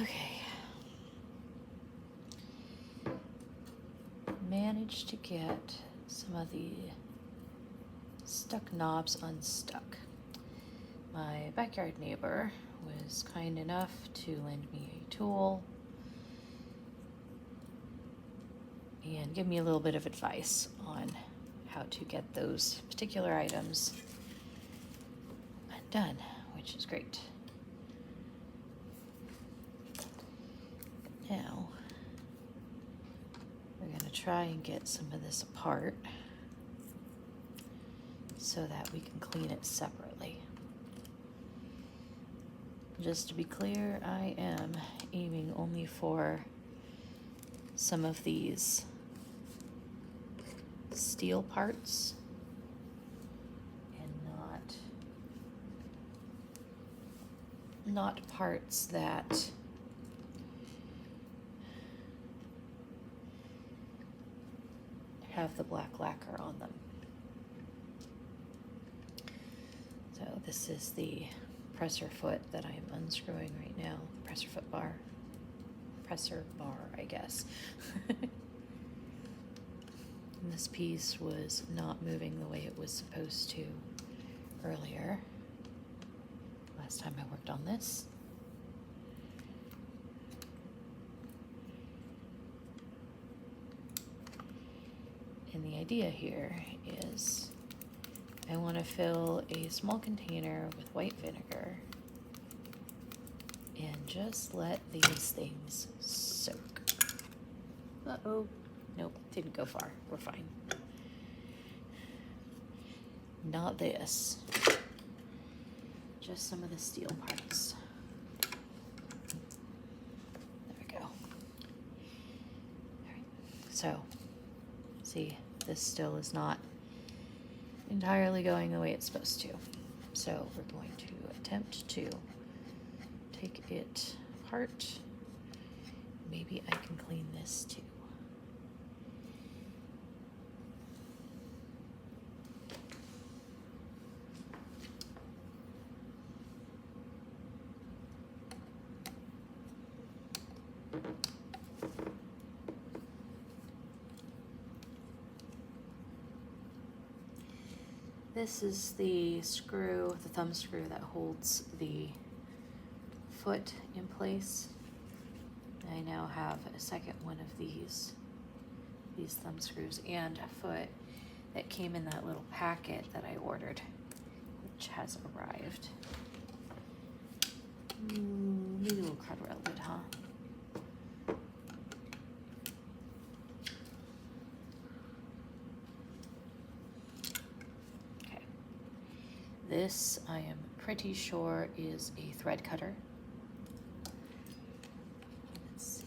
Okay. Managed to get some of the stuck knobs unstuck. My backyard neighbor was kind enough to lend me a tool and give me a little bit of advice on how to get those particular items undone, which is great. Now, we're going to try and get some of this apart so that we can clean it separately. Just to be clear, I am aiming only for some of these steel parts and not parts that have the black lacquer on them. So this is the presser foot that I am unscrewing right now. Presser bar, I guess. And this piece was not moving the way it was supposed to earlier, last time I worked on this. And the idea here is I want to fill a small container with white vinegar and just let these things soak. Uh-oh. Nope, didn't go far. We're fine. Not this. Just some of the steel parts. There we go. All right. So, see, this still is not entirely going the way it's supposed to. So we're going to attempt to take it apart. Maybe I can clean this too. This is the screw, the thumb screw that holds the foot in place. I now have a second one of these thumb screws and a foot that came in that little packet that I ordered, which has arrived. Maybe a little crud welded, huh? Okay. This, I am pretty sure, is a thread cutter. Let's see.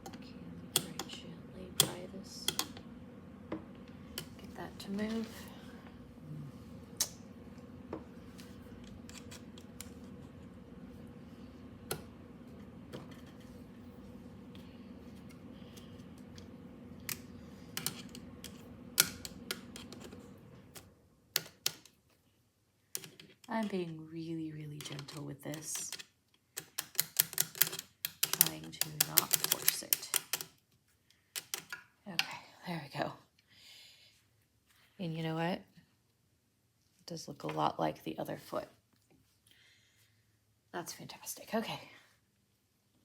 Okay, let me very gently pry this. Get that to move. I'm being really, really gentle with this, trying to not force it. Okay, there we go. And you know what? It does look a lot like the other foot. That's fantastic. Okay,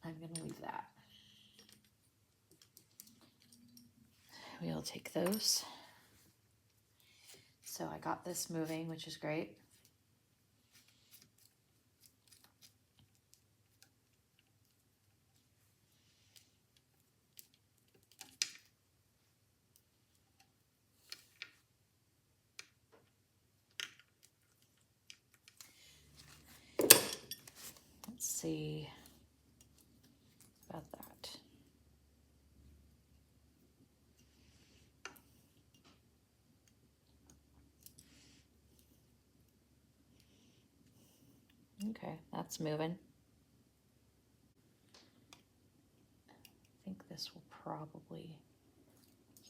I'm gonna leave that. We'll take those. So I got this moving, which is great. Let's see about that. Okay, that's moving. I think this will probably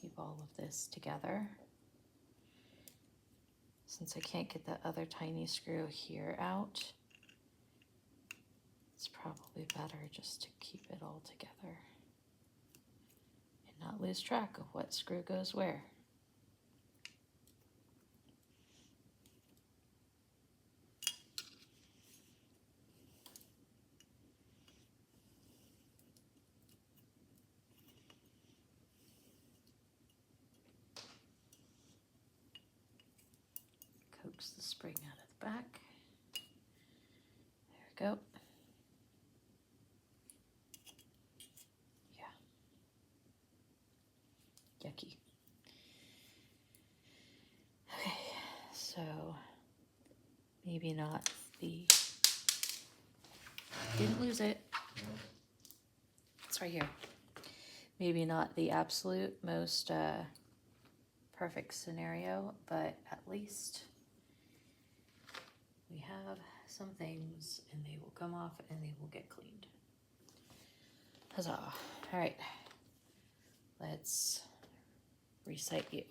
keep all of this together. Since I can't get that other tiny screw here out, it's probably better just to keep it all together and not lose track of what screw goes where. Coax the spring out of the back. There we go. Yeah. Yucky. Okay, so maybe not the, didn't lose it. It's right here. Maybe not the absolute most perfect scenario, but at least we have some things and they will come off and they will get cleaned. Huzzah. All right, let's recite you.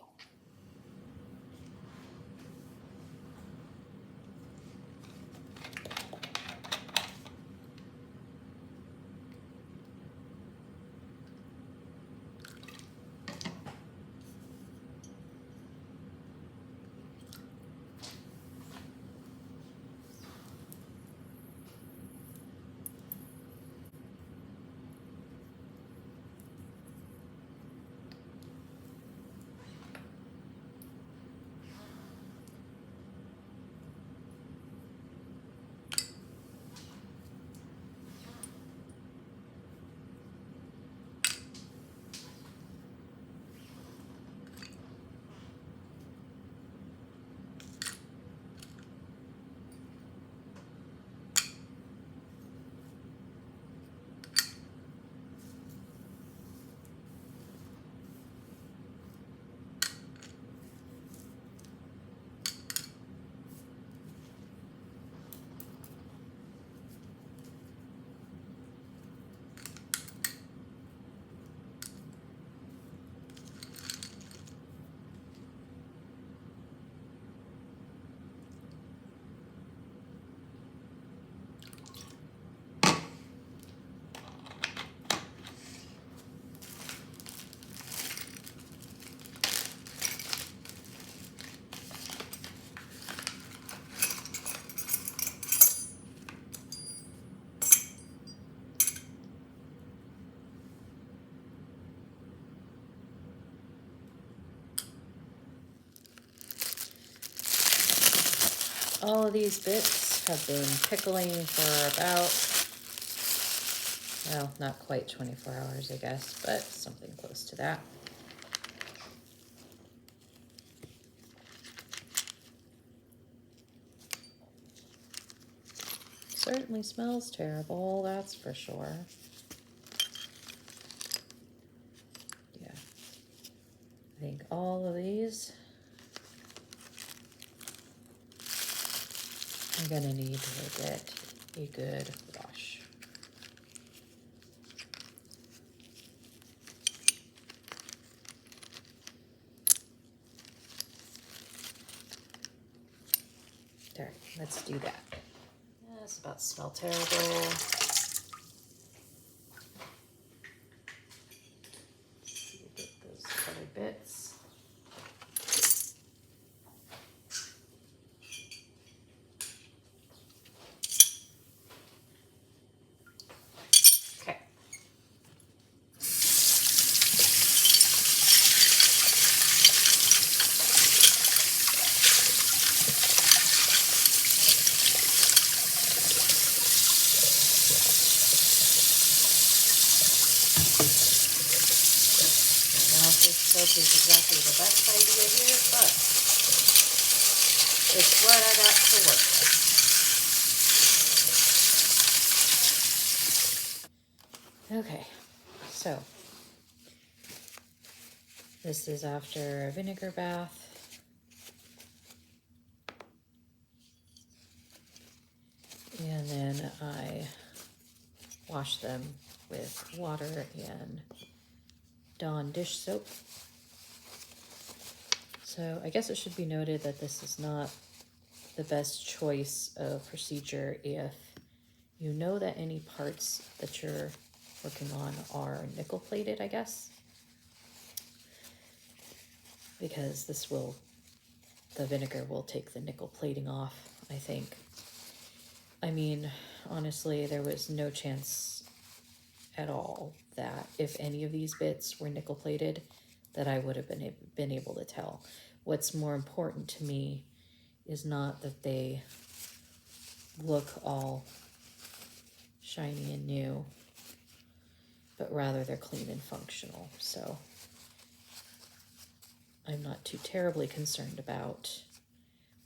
All of these bits have been pickling for about, well, not quite 24 hours, I guess, but something close to that. Certainly smells terrible, that's for sure. Yeah, I think all of these I'm gonna need to get a good wash. There, let's do that. That's about to smell terrible. Get those other bits. Okay. Soap is exactly the best idea here, but it's what I got to work with. Okay, so this is after a vinegar bath. And then I wash them with water and Dawn dish soap. So So I guess it should be noted that this is not the best choice of procedure if you know that any parts that you're working on are nickel plated, I guess. Because the vinegar will take the nickel plating off, I think. I mean, honestly, there was no chance at all that if any of these bits were nickel plated, that I would have been able to tell. What's more important to me is not that they look all shiny and new, but rather they're clean and functional. So I'm not too terribly concerned about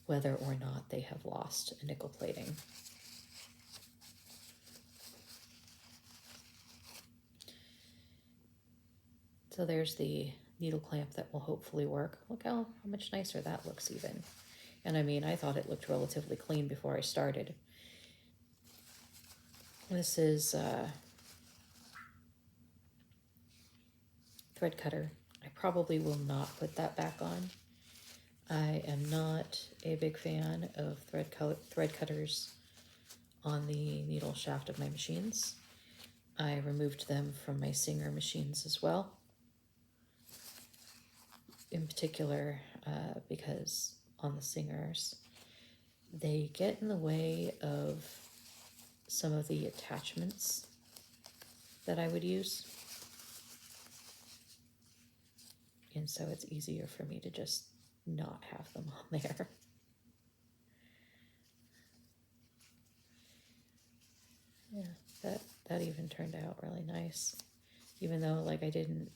whether or not they have lost a nickel plating. So there's the needle clamp that will hopefully work. Look how much nicer that looks even. And I mean, I thought it looked relatively clean before I started. This is thread cutter. I probably will not put that back on. I am not a big fan of thread cutters on the needle shaft of my machines. I removed them from my Singer machines as well. In particular, because on the Singers, they get in the way of some of the attachments that I would use. And so it's easier for me to just not have them on there. Yeah, that even turned out really nice. Even though, like, I didn't,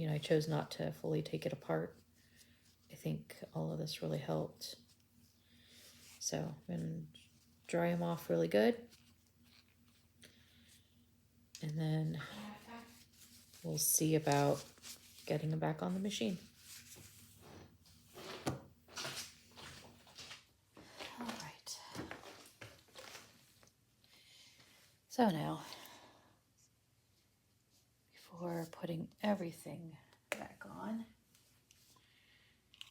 I chose not to fully take it apart. I think all of this really helped. So I'm going to dry them off really good. And then we'll see about getting them back on the machine. All right. So now, before putting everything back on,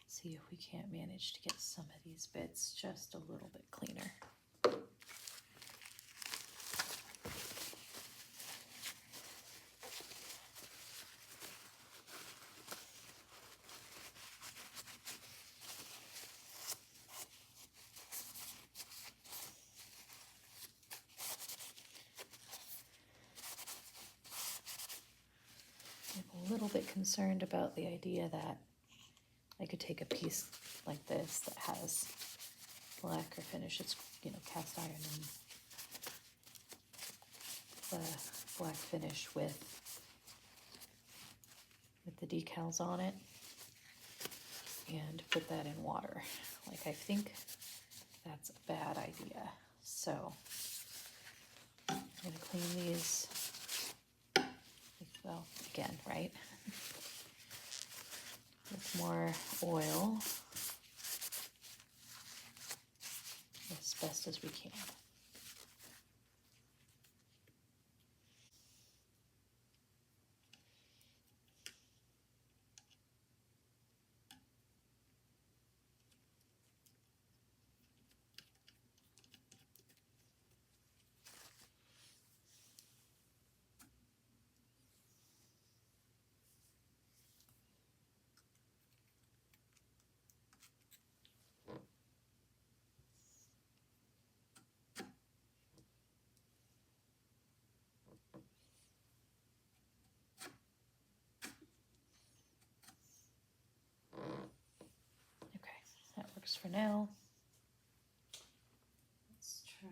see if we can't manage to get some of these bits just a little bit cleaner. I'm a little bit concerned about the idea that I could take a piece like this that has lacquer finish. It's, cast iron and the black finish with the decals on it, and put that in water. Like, I think that's a bad idea. So I'm going to clean these, well, again, right? With more oil as best as we can. That works for now. Let's try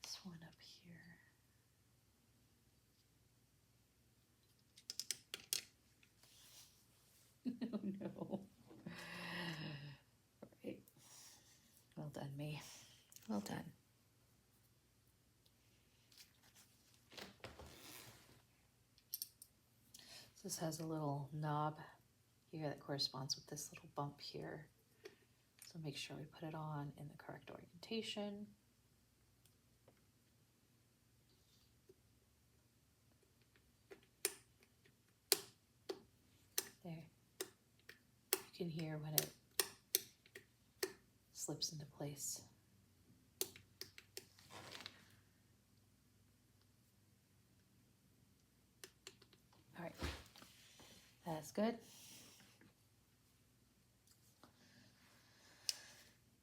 this one up here. Oh no. Right. Well done, me. Well done. This has a little knob here that corresponds with this little bump here. So make sure we put it on in the correct orientation. You can hear when it slips into place. All right, that's good.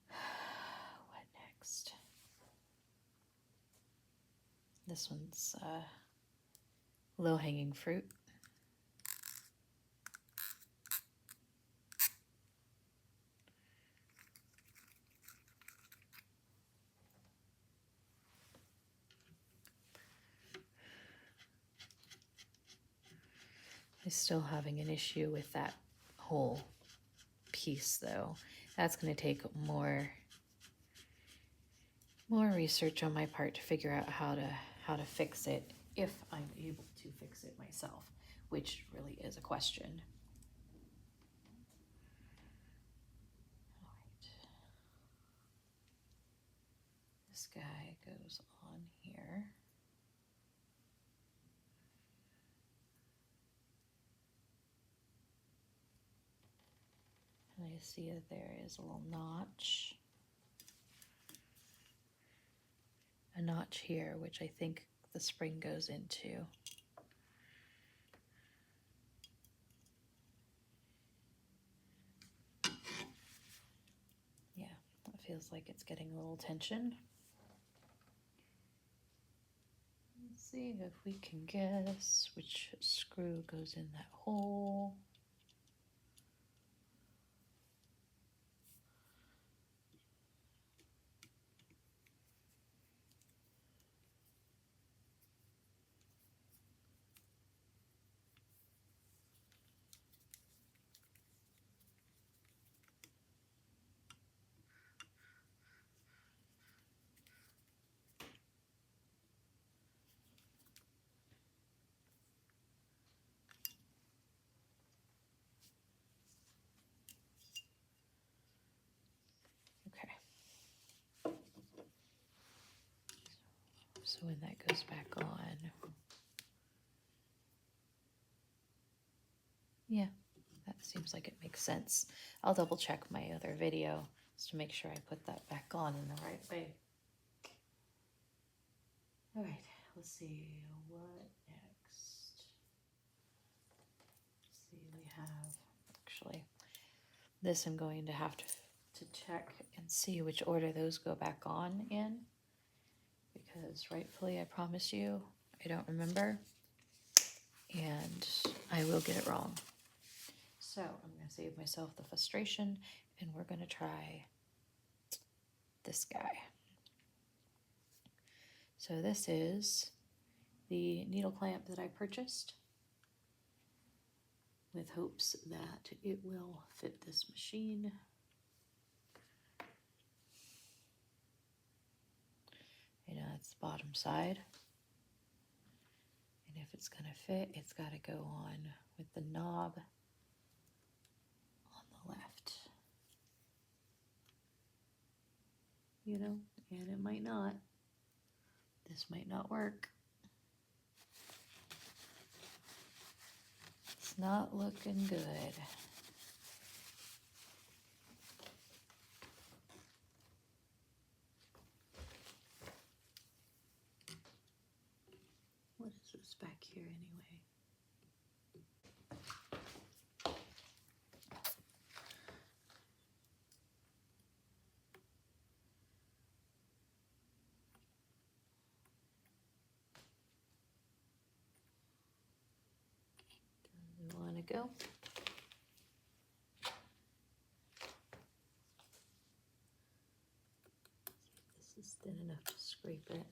What next? This one's low-hanging fruit. I'm still having an issue with that whole piece though. That's going to take more research on my part to figure out how to fix it, if I'm able to fix it myself, which really is a question. All right. This guy goes on here. And I see that there is a little notch. A notch here, which I think the spring goes into. Yeah, it feels like it's getting a little tension. Let's see if we can guess which screw goes in that hole. So when that goes back on, yeah, that seems like it makes sense. I'll double check my other video just to make sure I put that back on in the right way. All right, let's see what next. Let's see, we have actually this. I'm going to have to check and see which order those go back on in, because rightfully, I promise you, I don't remember, and I will get it wrong. So I'm going to save myself the frustration, and we're going to try this guy. So this is the needle clamp that I purchased with hopes that it will fit this machine. You know, it's the bottom side. And if it's going to fit, it's got to go on with the knob on the left. You know, and it might not. This might not work. It's not looking good. What is this back here anyway? Does it want to go? This is thin enough to scrape it.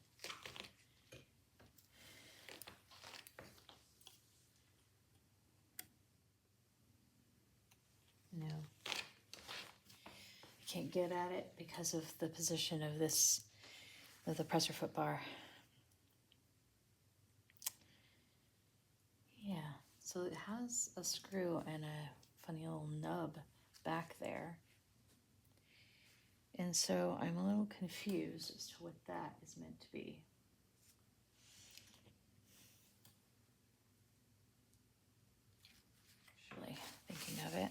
No. I can't get at it because of the position of this, of the presser foot bar. Yeah, so it has a screw and a funny little nub back there. And so I'm a little confused as to what that is meant to be. Actually, thinking of it.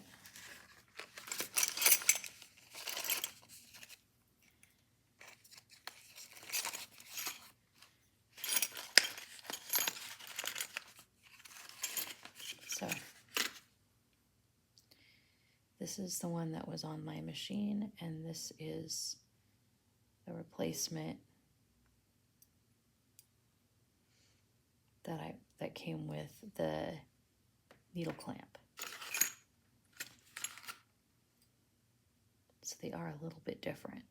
this is the one that was on my machine, and this is the replacement that came with the needle clamp. So they are a little bit different.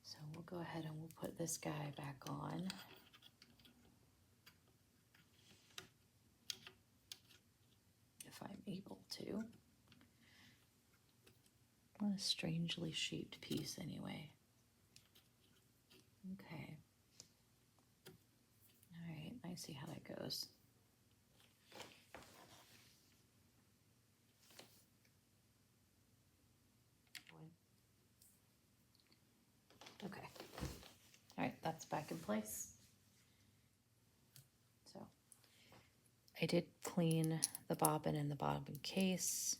So we'll go ahead and we'll put this guy back on. If I'm able to. What a strangely shaped piece anyway. Okay. All right, I see how that goes. Okay. All right, that's back in place. So I did clean the bobbin and the bobbin case.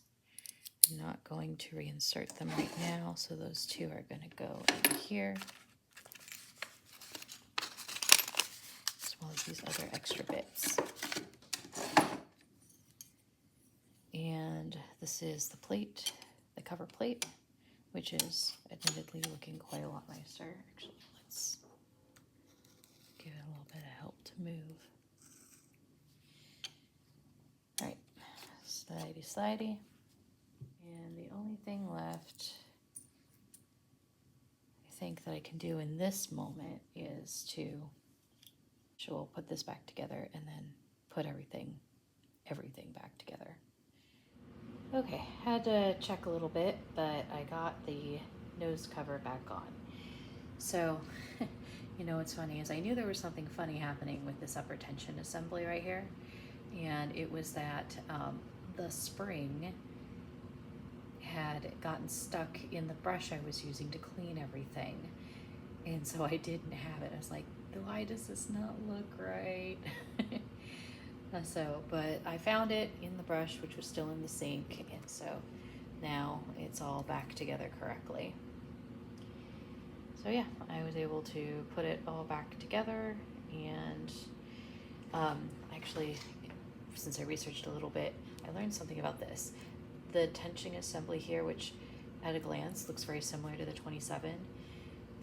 I'm not going to reinsert them right now, so those two are going to go in here, as well as these other extra bits. And this is the plate, the cover plate, which is admittedly looking quite a lot nicer. Actually, let's give it a little bit of help to move. All right, slidey, slidey. And the only thing left, I think, that I can do in this moment is to, so we'll put this back together and then put everything back together. Okay, had to check a little bit, but I got the nose cover back on. So, you know what's funny is I knew there was something funny happening with this upper tension assembly right here. And it was that the spring had gotten stuck in the brush I was using to clean everything. And so I didn't have it. I was like, why does this not look right? But I found it in the brush, which was still in the sink. And so now it's all back together correctly. So yeah, I was able to put it all back together. And actually, since I researched a little bit, I learned something about this. The tensioning assembly here, which at a glance looks very similar to the 27.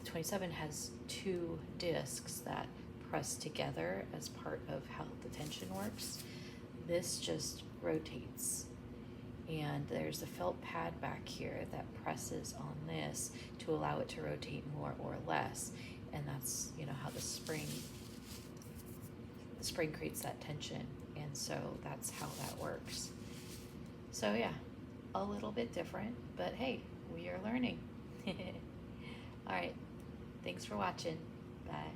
The 27 has two discs that press together as part of how the tension works. This just rotates. And there's a felt pad back here that presses on this to allow it to rotate more or less. And that's, you know, how the spring creates that tension. And so that's how that works. So yeah, a little bit different, but hey, we are learning. All right, thanks for watching. Bye.